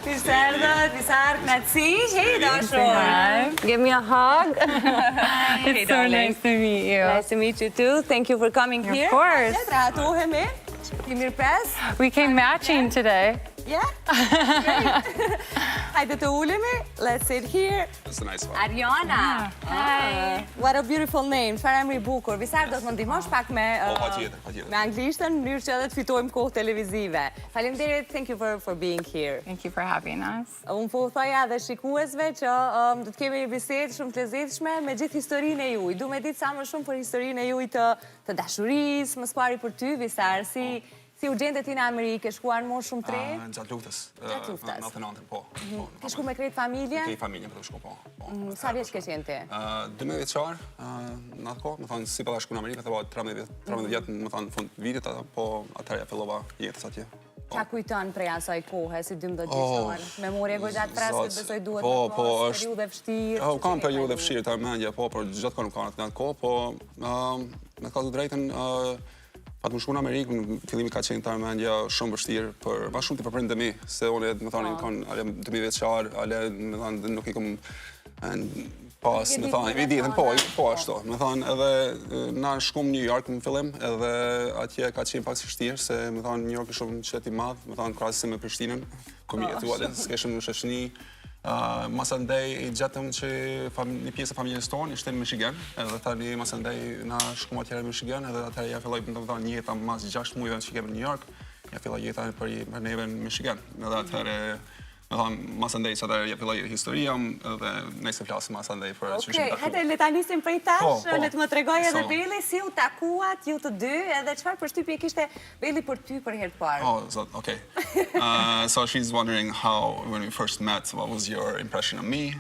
Visar, Nazi. Hey, Dashon. Give me a hug. It's so nice to meet you. Nice to meet you too. Thank you for coming here. Of course. We came matching today. Yeah? Hajde të ulemi. Let's sit here. That's a nice one. Ariana. Hi. What a beautiful name. Çfarë emri i bukur. Visar, do të më ndihmosh pak me me anglishtën, në mënyrë që edhe të fitojmë kohë televizive. Faleminderit. Thank you for being here. Thank you for having us. Unë po thoja dhe shikuesve që do të kemi një bisedë shumë të lezetshme me gjithë historinë e juaj. Du me ditë sa më shumë për historinë e juaj të dashurisë, më së pari për ty, Visar, si u gjende ti në Amerikë, ke shkuar më shumë tre? Gjatë luftës. Gjatë luftës. Në të natën, po. Ke shku me krejt familjen? Ke familjen, për të shku, po. Sa vjeç ke qenë ti? 12 vjeçar, në atë kohë, më thonë, si përta shku në Amerikë, të bëha 13 vjetë, më thonë, fund vitit, po atërja fillova jetës atje. Qa kujton prej asaj kohë, si 12 vjeçar? Memorje gojgjatë freskët, besoj duhet me pas, periude vështirë? Kam periude vështirë të mendje, po, por gjatë kohë nuk kanë atë kohë, po, me ka të drejten, pa të më shku në Amerikë, në fillimi ka qenë të armendja shumë vështirë, ma shumë të përprind dhe mi, se unë, me thonë, kanë ale 12 vjeçar, ale, me thonë, nuk i kom pas, me thonë, i ditën, po ashtu, me thonë, edhe na shkum New York në fillim, edhe atje ka qenë pak si vështirë, se, me thonë, New York i shumë qëti madhë, me thonë, krasim me Prishtinën, kom jetu ale, s'keshëm në shëshni. Masandej i gjetëm që një pjesë e familjes tonë ishte në Michigan, edhe tani masandej na shkum atjere në Michigan, edhe atëherë ja filloj një jeta mas 6 mujve që kemi në New York, ja filloj jeta për neve në Michigan. Edhe atëherë, me thonë, masandej që atëherë ja filloj historia, edhe nejse flasë masandej për që shumë taku. Hajde, le ta nisim prej tash, le të më tregoj edhe Beli, si u takuat, ju të dy, edhe çfarë përshtypje kishte Beli për ty për herë të parë? Oh, okay. So she's wondering how, when we first met, what was your impression of me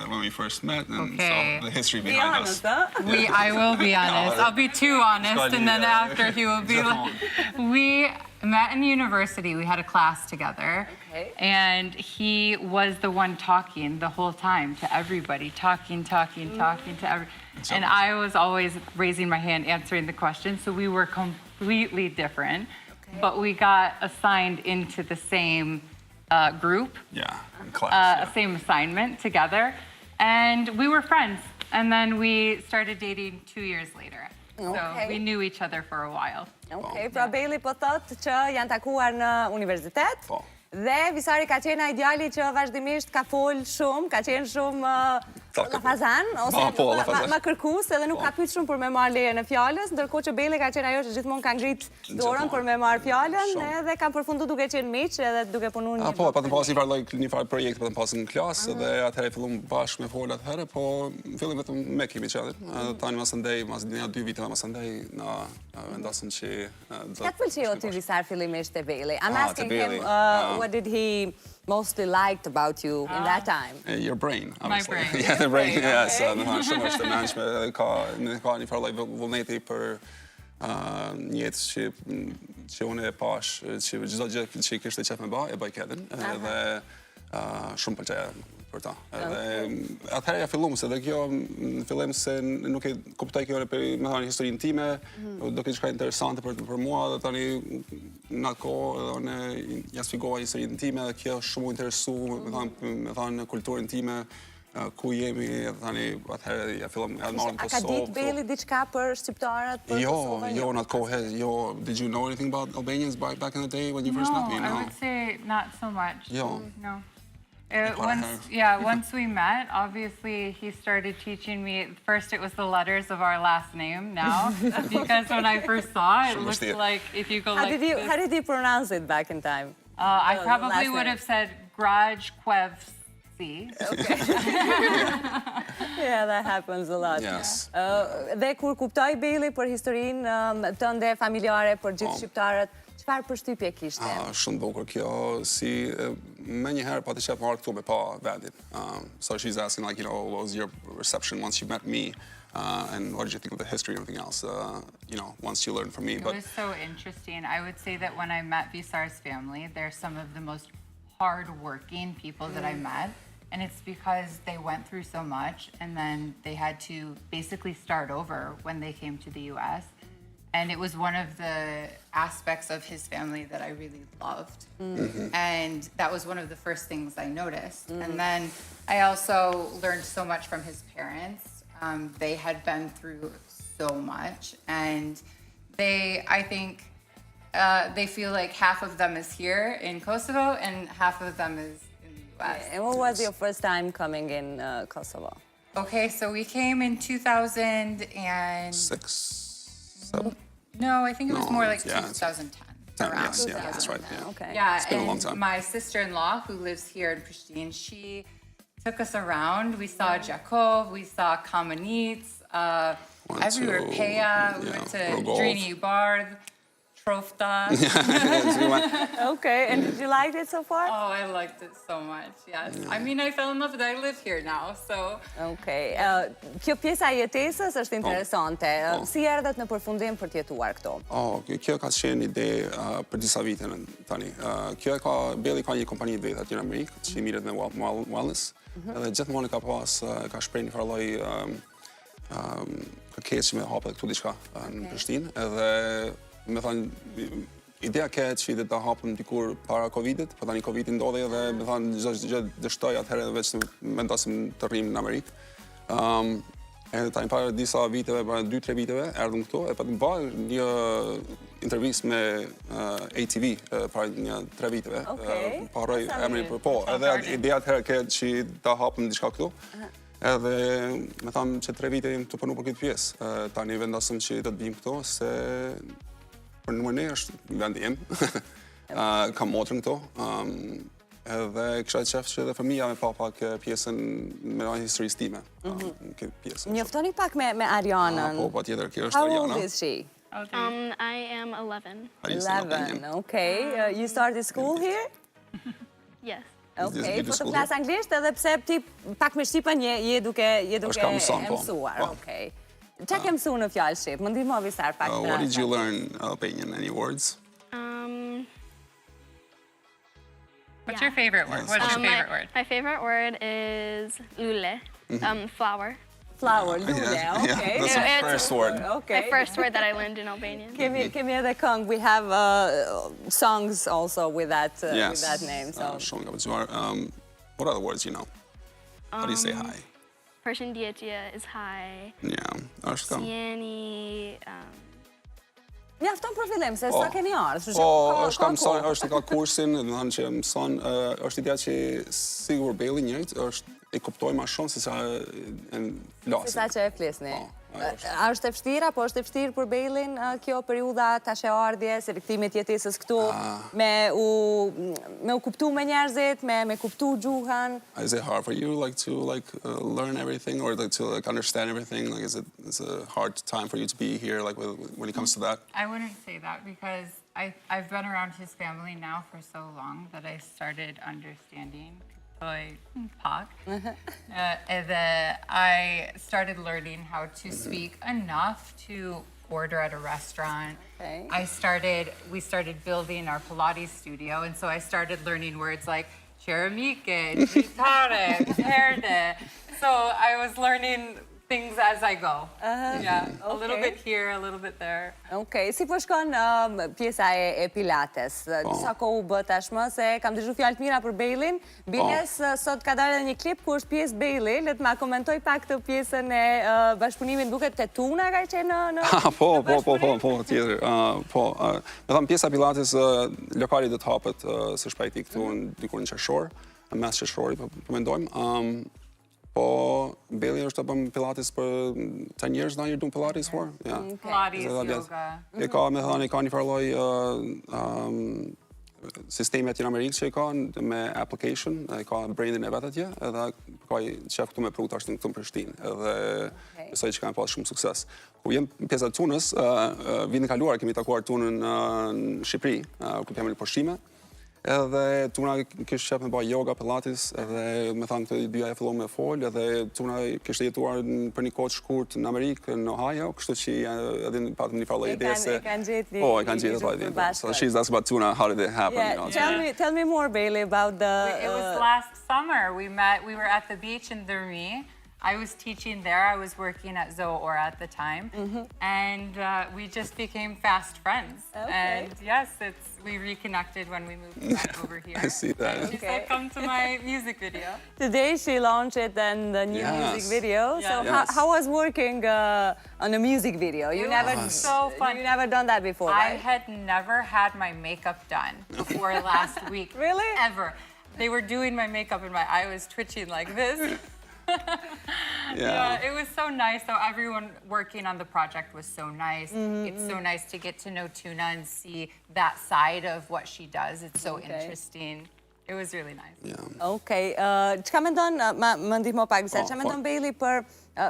when we first met, and so the history behind us. I will be honest. I'll be too honest, and then after he will be like... We met in university. We had a class together, and he was the one talking the whole time to everybody, talking to everyone. And I was always raising my hand, answering the questions, so we were completely different. But we got assigned into the same group. Yeah, in class. Same assignment together. And we were friends. And then we started dating 2 years later. So we knew each other for a while. Okay, pra Beli po thotë që janë takuar në universitet. Dhe Visari ka qenë ideali që vazhdimisht ka folë shumë, ka qenë shumë lafazan, ose ma kërkus, edhe nuk ka pyet shumë për me marrë leje në fjallës, ndërkohë që Beli ka qenë ajo që gjithmonë ka ngrit dorën për me marrë fjallën, edhe ka përfundu duke qenë miq, edhe duke punu një... Po, patëm pas një farë projekt, patëm pas në klasë, dhe atëherë fillum bashkë me folë atëherë, po fillim vetëm me kemi qëllit. Tani masandej, mas 2 viteve masandej, na vendasëm që... Ka të pëlqeo ty Visar fillimisht e Beli? I'm asking him what did he mostly liked about you in that time? Your brain, obviously. My brain. Yeah, the brain, yes. Shumë është të menshme, ka një farë vullneti për një jetë që unë e pash, që gjithdo gjithë që i kishte qef me ba, e baj kedin, edhe shumë pëlqeja për ta. Atëherë ja fillum, se dhe kjo në fillim se nuk e kuptoj kjo për historinë time, do këtë qëka interesante për mua, dhe tani në atë kohë, dhe unë ja sfigova historinë time, dhe kjo shumë interesu, me thanë kulturën time, ku jemi, dhe tani atëherë ja fillum e marrën Kosovë. A ka ditë Beli diçka për shqiptarët, për Kosovë? Jo, në atë kohë, did you know anything about Albanians back in the day when you first met me? No, I would say not so much. No. Once we met, obviously he started teaching me. First, it was the letters of our last name. Now, because when I first saw it, it looked like if you go like this. How did you pronounce it back in time? I probably would have said Graj Kvevsi. Okay. Yeah, that happens a lot. Yes. Dhe kur kuptoj Beli për historinë tënde familjare, për gjithë shqiptarët, çfarë përshtypje kishte? Shumë bukur kjo, si me njëherë pa të qepë marrë këtu me pa vendin. So she's asking, like, what was your reception once you met me? And what did you think of the history and everything else, once you learned from me? It was so interesting. I would say that when I met Visar's family, they're some of the most hard-working people that I met. And it's because they went through so much, and then they had to basically start over when they came to the U.S. And it was one of the aspects of his family that I really loved. And that was one of the first things I noticed. And then I also learned so much from his parents. They had been through so much. And I think they feel like half of them is here in Kosovo and half of them is in the US. And what was your first time coming in Kosovo? Okay, so we came in 2006. 7? No, I think it was No, more like yeah, 2010. Yes, yeah, that's right. Yeah. Okay. Yeah, It's been a long and time. my sister-in-law, who lives here in Pristina, she took us around. We saw Jakov, we saw Kamenets, everywhere, to, Peja, we yeah, went to Rogov. Drini Bard, Trofta. Okay, and did you like it so far? Oh, I liked it so much, yes. I mean, I fell in love with it. I live here now, so... Okay. Kjo pjesa e jetesës është interesante. Si erdhët në përfundim për të jetuar këto? Kjo ka qenë ide për disa vite tani. Belli ka një kompani të vetë aty në Amerikë, që i mirët me wellness. Edhe gjithmonë ka shpreh një farë lloj kërkesë me hapet këtu diçka në Prishtinë. Edhe me thënë, ideja që ide ta hapëm dikur para Covidit, po tani Covidi ndodhi dhe me thënë gjë dështoj atëherë veç vendosim të rrim në Amerikë. Edhe tani para disa viteve, para 2-3 viteve, erdhëm këtu e patëm bërë një intervistë me ATV para një 3 viteve. Paroj emrin për po. Edhe ideja atëherë që ta hapëm diçka këtu. Edhe me thamë që 3 vite jemi të punu për këtë pjesë. Tani vendosëm që do të vim këtu, se për numër ne është vendi jem. Kam motrën këtu. Edhe kisha qef që edhe fëmija me pa pak pjesën me historisë time. Njoftoni pak me Arianën. Po, pa tjetër, kjo është How Ariana. old is she? I am 11. 11, okay. You started school here? Yes. Okay, po të flas anglisht edhe pse ti pak me shqipen je duke mësuar. Okay. Çka ke mësuar në fjalë shqip? Më ndihmo Visar pak. What did you learn Albanian? Any words? What's your favorite word? What's your favorite word? My favorite word is lule, flower. Flower, lule, okay. Yeah, that's the first word. Okay. My first word that I learned in Albanian. Kemi edhe këngë. We have songs also with that name. So. What other words you know? How do you say hi? Përshëndetje is hi. Yeah, është kam. Sjeni. Mjafton për fillim, se sa keni ardhur. Po, është ka kursin, do të thënë që mëson, është ideja që sigur Belli njëjtë e kuptoj më shumë se sa e flasin. Se sa që e flisni. A është e vështirë, apo është e vështirë për Bellin kjo periudha tash e ardhje, selektimit jetesës këtu, me u kuptu me njerëzit, me kuptu gjuhën? Is it hard for you to learn everything or to understand everything? Like is it a hard time for you to be here when it comes to that? I wouldn't say that because I've been around his family now for so long that I started understanding Pak. I started learning how to speak enough to order at a restaurant. Okay. We started building our Pilates studio, and so I started learning words like ceramike, gitare, perde. So I was learning things as I go. Yeah, a little bit here, a little bit there. Okay, si po shkon pjesa e Pilates? Disa kohë u bë tashmë se kam dëgjuar fjalë të mira për Bellin. Biles sot ka dalë një klip ku është pjesë Belli. Le të ma komentoj pak këtë pjesën e bashkëpunimit, duket te Tuna ka qenë në Po, tjetër. Po, me thëmë pjesa Pilates lokali do të hapet së shpejti këtu dikur në qershor, në mes qershori po mendojmë. Po, Belli është të bëm Pilates për 10 years now you're doing Pilates for? Yeah. Pilates, yoga. Ka me thënë, ka një farloj sistemi aty në Amerikë që ka me application, ka brandin e vetë atje, edhe ka i qef këtu me pruta është në këtu në Prishtinë, edhe besoj që ka pas shumë sukses. Kur jem pjesa të Tunës, vitin e kaluar kemi takuar Tunën në Shqipëri, ku kemi në pushime. Edhe Tuna kishte qef me bëj yoga, Pilates, edhe me thanë këtë dyja e fillon me fol, edhe Tuna kishte jetuar për një kohë të shkurt në Amerikë, në Ohio, kështu që edhe patëm një farë ide se e kanë gjetë e kanë gjetë atë. So she's asked about Tuna, how did it happen? Tell me more, Belli, about the... It was last summer. We were at the beach in Durmi. I was teaching there. I was working at Zoora at the time, and we just became fast friends. Okay. And yes, we reconnected when we moved over here. I see that. And she said, "Come to my music video." Today she launched the new music video. Yes. So how was working on a music video? You never so fun. You never done that before, I right? had never had my makeup done before last week. Really? Ever. They were doing my makeup and my eye was twitching like this. Yeah, it was so nice. So everyone working on the project was so nice. It's so nice to get to know Tuna and see that side of what she does. It's so interesting. It was really nice. Yeah. Okay. Çka mendon, më ndihmo pak Visar, çka mendon Beli për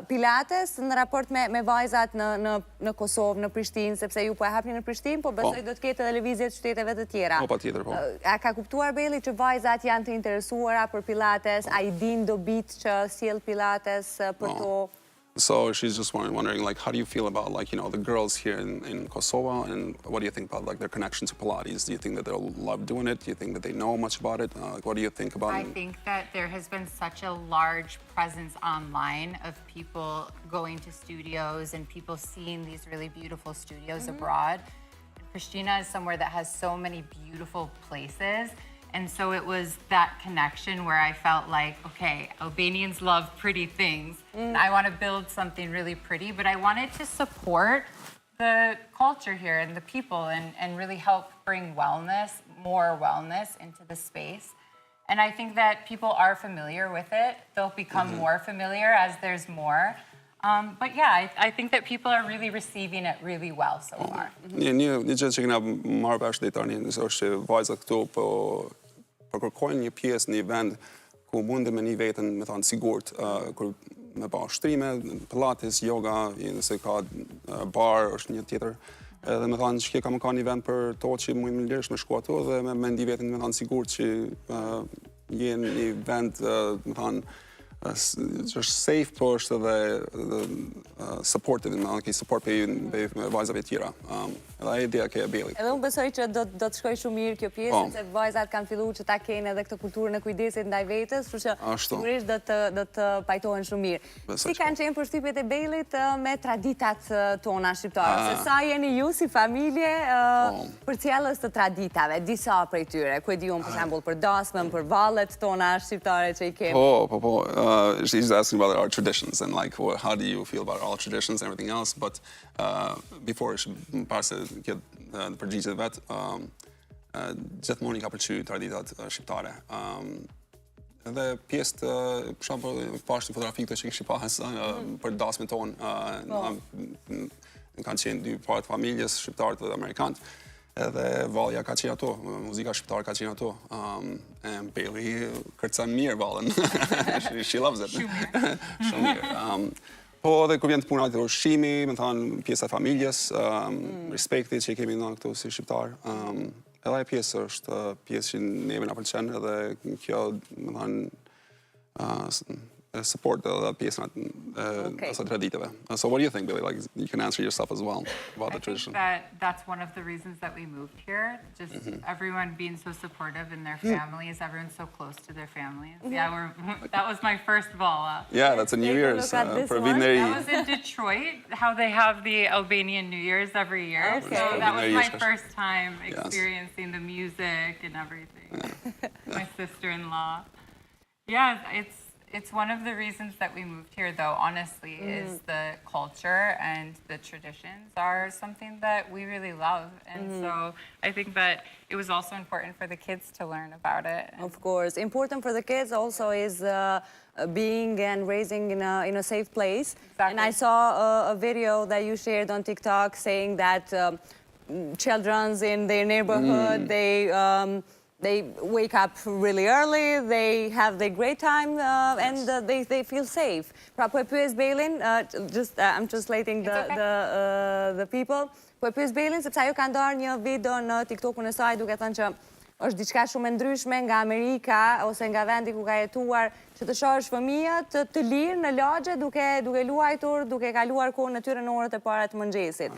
Pilates në raport me vajzat në Kosovë, në Prishtinë, sepse ju po e hapni në Prishtinë, po besoj do të ketë edhe lëvizje të shteteve të tjera. Po, patjetër, po. A ka kuptuar Beli që vajzat janë të interesuara për Pilates, a I din dobit që sjell Pilates për to? So she's just wondering, like, how do you feel about, like, the girls here in Kosovo, and what do you think about, like, their connection to Pilates? Do you think that they'll love doing it? Do you think that they know much about it? What do you think about it? I think that there has been such a large presence online of people going to studios and people seeing these really beautiful studios abroad. Pristina is somewhere that has so many beautiful places. And so it was that connection where I felt like, okay, Albanians love pretty things. I want to build something really pretty, but I wanted to support the culture here and the people and really help bring more wellness into the space. And I think that people are familiar with it. They'll become more familiar as there's more. But yeah, I think that people are really receiving it really well so far. Një gjë që kena marrë vesh deri tani është që vajzat këtu po kërkojnë një pjesë, një vend ku mundem me një veten, me thënë sigurt, kur me ba shtrime, pilates, yoga, nëse ka bar është një tjetër. Edhe me thënë që kam ka një vend për to që mund më lirësh me shku ato dhe me ndi veten me thënë sigurt që jenë një vend, me thënë, që është safe, po është edhe supported, support për vajzave tjera. Edhe e ideja ke e Bellit. Edhe unë besoj që do të shkoj shumë mirë kjo pjesë, sepse vajzat kanë filluar që ta kenë edhe këtë kulturën e kujdesit ndaj vetes, kështu që sigurisht do të pajtohen shumë mirë. Si kanë qenë përshtypjet e Bellit me traditat tona shqiptare? Se sa jeni ju si familje përcjellës të traditave, disa prej tyre, ku e di unë për shembull për dasmën, për vallet tona shqiptare që I kemi. Po. She's asking about our traditions and like how do you feel about all traditions and everything else, but before para se këtë përgjigjet vet, gjithmonë I ka pëlqyer traditat shqiptare. Edhe pjesë të, për shembull, pashtë fotografi këto që kishi pas për dasmën tonë, kanë qenë dy parë të familjes shqiptarët dhe amerikanët. Edhe vallja ka qenë ato, muzika shqiptare ka qenë ato. Belli kërcen mirë vallën. She loves it. Shumë mirë. Po edhe kur vjen të puna të ushqimi, me thënë pjesa e familjes, respekti që I kemi në këtu si shqiptar. Edhe e pjesë është pjesë që neve na pëlqen edhe kjo, me thënë, support the pjesën e traditave. So what do you think, Billy? Like, you can answer yourself as well about the tradition. I think that's one of the reasons that we moved here. Just everyone being so supportive in their families, everyone's so close to their families. Yeah, that was my first ball. Yeah, that's a New Year's. That was in Detroit, how they have the Albanian New Year's every year. Okay. So that was my first time experiencing the music and everything. My sister-in-law. Yeah, it's one of the reasons that we moved here, though, honestly, is the culture and the traditions are something that we really love. And so I think that it was also important for the kids to learn about it. Of course. Important for the kids also is being and raising in a safe place. Exactly. And I saw a video that you shared on TikTok saying that children in their neighborhood, they wake up really early, they have their great time, and they feel safe. Pra po e pyes Belin, I'm translating the people. Po e pyes Belin sepse ajo ka ndarë një video në TikTokun e saj duke thënë që është diçka shumë e ndryshme nga Amerika ose nga vendi ku ka jetuar, që të shohësh fëmijët të lirë në lagje duke luajtur, duke kaluar kohën e tyre në orët e para të mëngjesit.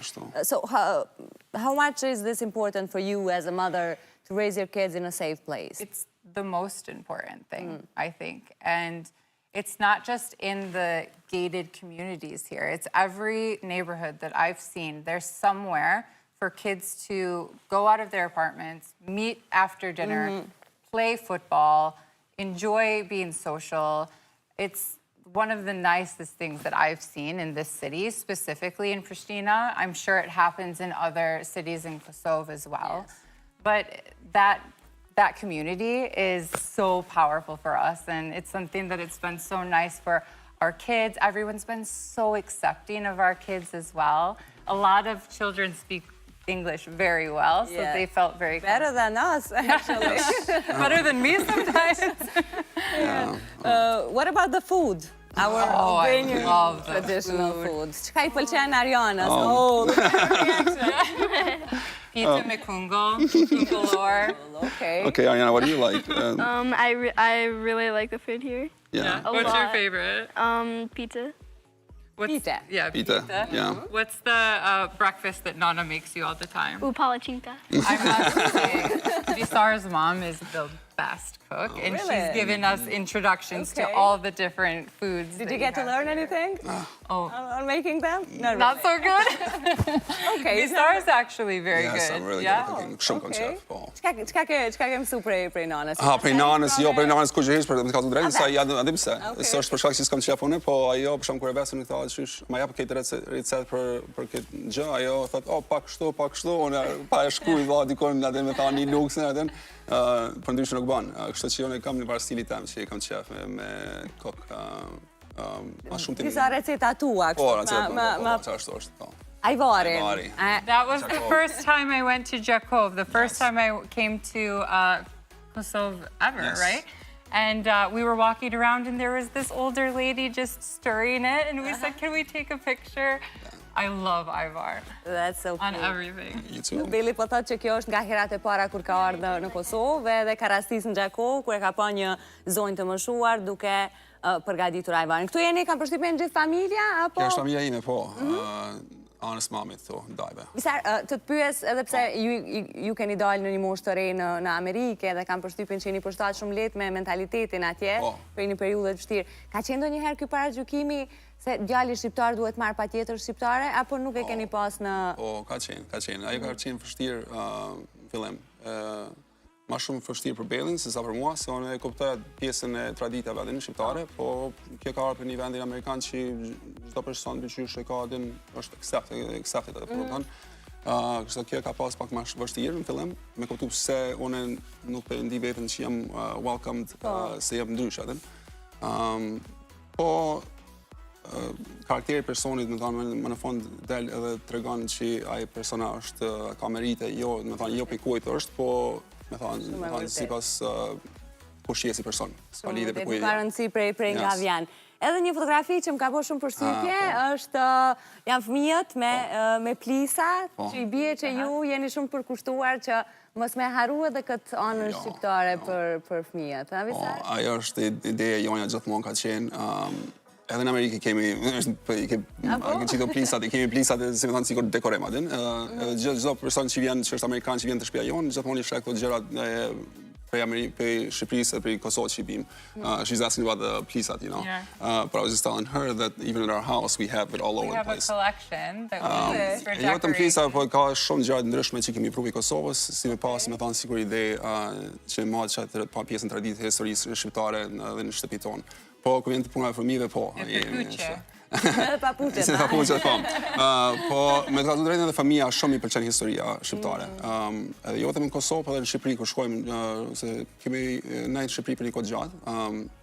So how much is this important for you as a mother to raise your kids in a safe place? It's the most important thing, I think. And it's not just in the gated communities here. It's every neighborhood that I've seen. There's somewhere for kids to go out of their apartments, meet after dinner, play football, enjoy being social. It's one of the nicest things that I've seen in this city, specifically in Pristina. I'm sure it happens in other cities in Kosovo as well. Yes. But that community is so powerful for us, and it's something that it's been so nice for our kids. Everyone's been so accepting of our kids as well. A lot of children speak English very well, so they felt very better than us, actually. Better than me sometimes. What about the food? Our Albanian traditional food. Çka I pëlqen Arianës? Pizza me kungo, kungalore. Okay, Ariana, what do you like? I really like the food here. Yeah. What's your favorite? Pizza. Pizza. Yeah, Pizza. Yeah. What's the breakfast that Nana makes you all the time? Palachinta. I must say, Visar's mom is the best cook, and she's given us introductions to all the different foods. Did you get to learn anything on making them? No, Not so good. Okay. Visar's actually very good. Yes, I'm really good at cooking. Shumë kom qef, po. Çka ke mësu prej nanës? Prej nanës, jo, prej nanës kurrërisht, për të thënë drejtën, sa ja adim pse. S'është për shkak se s'kam qef unë, po ajo për shkak kur e vesën në këtë qysh, ma jap këtë recetë për këtë gjë, ajo thotë, pak kështu, unë pa e shkruaj valla dikon atë me tani luksin atë. Për ndryshë nuk banë, kështu që unë kam një parë stilit tem që i kam qef me kokë ma shumë të mirë. Disa receta tua, qashtu është. Ajvarin. That was the first time I went to Jakov, the first time I came to Kosovo ever, right? And we were walking around and there was this older lady just stirring it, and we said, can we take a picture? I love Ivar. That's so cool. On everything. You too. Billy po thotë që kjo është nga herat e para kur ka ardhur në Kosovë dhe ka rastis në Gjakov, kur e ka pa një zonjë të moshuar duke përgatitur ajvarin. Këtu jeni, kam përshtypjen gjithë familja apo? Kjo është familja ime, po. Anës mamit këtu, dajbe. Visar, të të pyes edhe pse ju keni dalë në një moshë të re në Amerikë dhe kam përshtypjen që jeni përshtatë shumë lehtë me mentalitetin atje për një periudhë të vështirë. Ka qenë ndonjëherë ky paragjykimi se djali shqiptar duhet marrë patjetër shqiptare apo nuk e keni pas në... Po, ka qenë. Ajo ka qenë vështirë fillim. Ma shumë vështirë për Bellin, se sa për mua, se unë e kuptoja pjesën e traditave adin shqiptare, po kjo ka arë për një vendin Amerikan që çdo person bëqysh e ka adin është accepted atë përdotan. Kështu kjo ka pas pak ma vështirë në fillim, me kuptu se unë nuk për ndi vetën që jam welcomed, se jam ndrysh adin. Po, karakteri personit, më në fond del edhe të regon që ai persona është ka merite, jo për kujtë është, po me thonë, si pas kush je si person, s'ka lidhe për kujtë. Ka rëndësi prej nga vjen. Edhe një fotografi që më ka po shumë përshtypje është janë fëmijët me plisa, që i bie që ju jeni shumë përkushtuar që mos me haru edhe këtë anën shqiptare për fëmijët. Ajo është ideja jonja gjithmonë ka qenë. Edhe në Amerikë kemi qito plisat, kemi plisat e si me thonë sikur dekorem adin. Gjithdo person që vjen, që është Amerikan që vjen të shtëpia jonë, gjithmonë i shrek këto gjërat prej Shqipërisë dhe prej Kosovë që i bim. She's asking about the plisat, you know. But I was just telling her that even in our house we have it all over the place. We have a collection that we use for decoration. Jo vetëm plisa, po ka shumë gjëra ndryshme që kemi pru i Kosovës, si me pas, me thonë sikur ide që ma që pjesën traditë historisë shqiptare dhe në shtëpi tonë. Po, ku vjen të puna e fëmijëve, po. Papuqe. Si papuqe, po. Po, me të katu drejtën dhe familja shumë i pëlqen historia shqiptare. Edhe jo vetëm në Kosovë, po edhe në Shqipëri, ku shkojmë, se kemi nejtë Shqipëri për një kohë gjatë.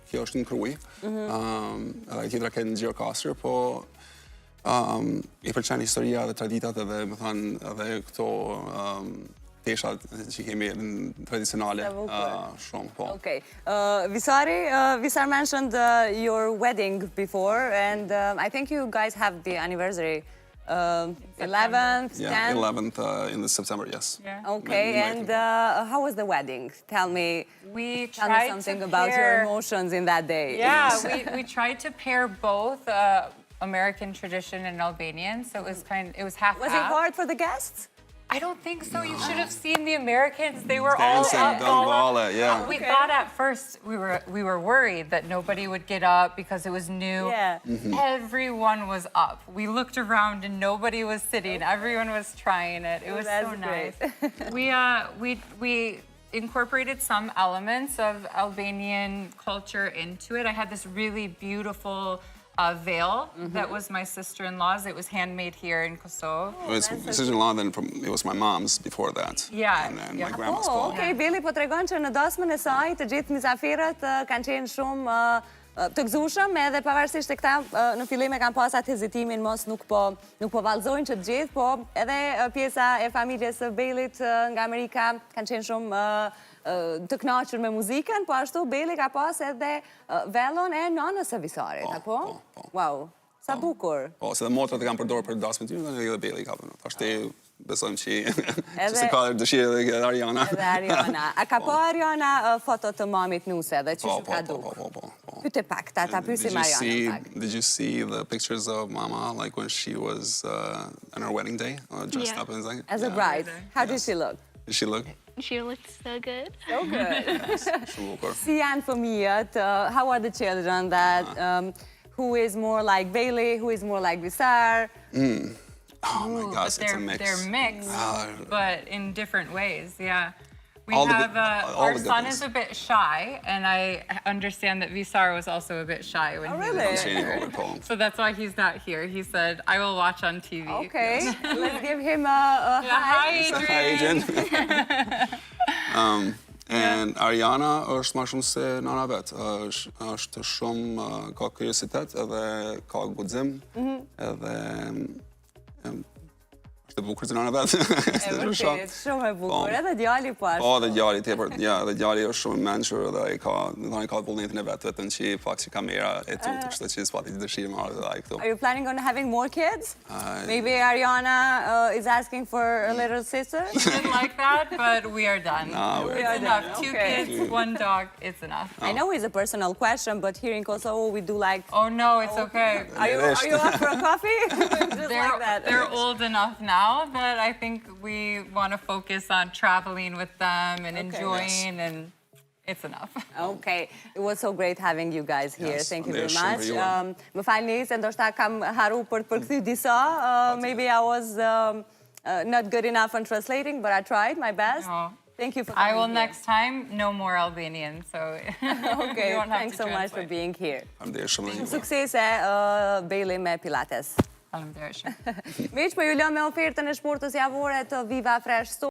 Kjo është në Kruj. Edhe tjetra këtë në Gjirokastër, po i pëlqen historia dhe traditat edhe, me thanë, edhe këto teshat që kemi tradicionale shumë, po. Okay. Visar mentioned your wedding before, and I think you guys have the anniversary. 11th, 10th? Yeah, 11th in September, yes. Yeah. Okay, and how was the wedding? Tell me something about your emotions in that day. Yeah, we tried to pair both American tradition and Albanian, so it was half-half. Was it hard for the guests? I don't think so. You should have seen the Americans. They were Dancing, all up. all that, yeah. We thought at first we were worried that nobody would get up because it was new. Yeah. Everyone was up. We looked around and nobody was sitting. Everyone was trying it. It was so nice. We incorporated some elements of Albanian culture into it. I had this really beautiful veil that was my sister-in-law's. It was handmade here in Kosovo. It was my sister-in-law, then it was my mom's before that. Yeah. And then my grandma's called. Okej, Beli po tregon që në dasmën e saj të gjithë mysafirët kanë qenë shumë të gëzueshëm, edhe pavarësisht se këta në fillim e kanë pas atë hezitimin mos nuk po vallëzojnë që të gjithë, po edhe pjesa e familjes së Belit nga Amerika kanë qenë shumë të kënaqur me muzikën, po ashtu Beli ka pas edhe vellon e nënës së Visarit, apo? Wow, sa bukur. Po, se dhe motrat e kanë përdorur për dasmën time, dhe edhe Beli ka përnë. Ashtë besojmë që se ka dëshirë dhe Ariana. Edhe Ariana. A ka po Ariana foto të mamit nuse dhe që ka duk? Po. Pyte pak, ta pysim Ariana pak. Did you see the pictures of Mama, like when she was on her wedding day, dressed up as a bride? How did she look? Did she look? She looked so good. So good. Super. Si janë fëmijët? How are the children that, who is more like Bailey, who is more like Visar? Oh my gosh, it's a mix. They're mixed, but in different ways, yeah. We All the have, good- all our the son goodness. is a bit shy, and I understand that Visar was also a bit shy when he was really? younger. So that's why he's not here. He said, I will watch on TV. Okay, let's give him a hi. Hi, Adrian. And Ariana është më shumë se nana vetë. Është shumë, ka kuriositet edhe ka guxim, edhe është e bukur të nana vetë. E vërtet, shumë e bukur. Edhe djali po ashtu. Po, dhe djali tepër, ja, dhe djali është shumë i mençur dhe ai ka vullnetin e vet, vetëm që pak që kamera e tutë, kështu që s'pati dëshirë marrë dhe ai këtu. Are you planning on having more kids? Maybe Ariana is asking for a little sister? We didn't like that, but we are done. We It's enough. 2 kids, 1 dog, it's enough. I know it's a personal question, but here in Kosovo we do like... Oh no, it's okay. Are you up for a coffee? Just like that. They're old enough now that I think we want to focus on traveling with them and enjoying, and it's enough. Okay, it was so great having you guys here. Yes, Thank you very shumë much. për ju. Më falni se ndoshta kam haru për të përkthy disa. Maybe I was not good enough on translating, but I tried my best. No. Thank you for coming I will here. next time, no more Albanian, so Okay, you won't have thanks to so much for translate. being here. Faleminderit shumë dhe ju. Suksese Bailey me Pilates. Faleminderit shumë. Miq, po ju lëm me ofertën e shportës javore të Viva Fresh Store.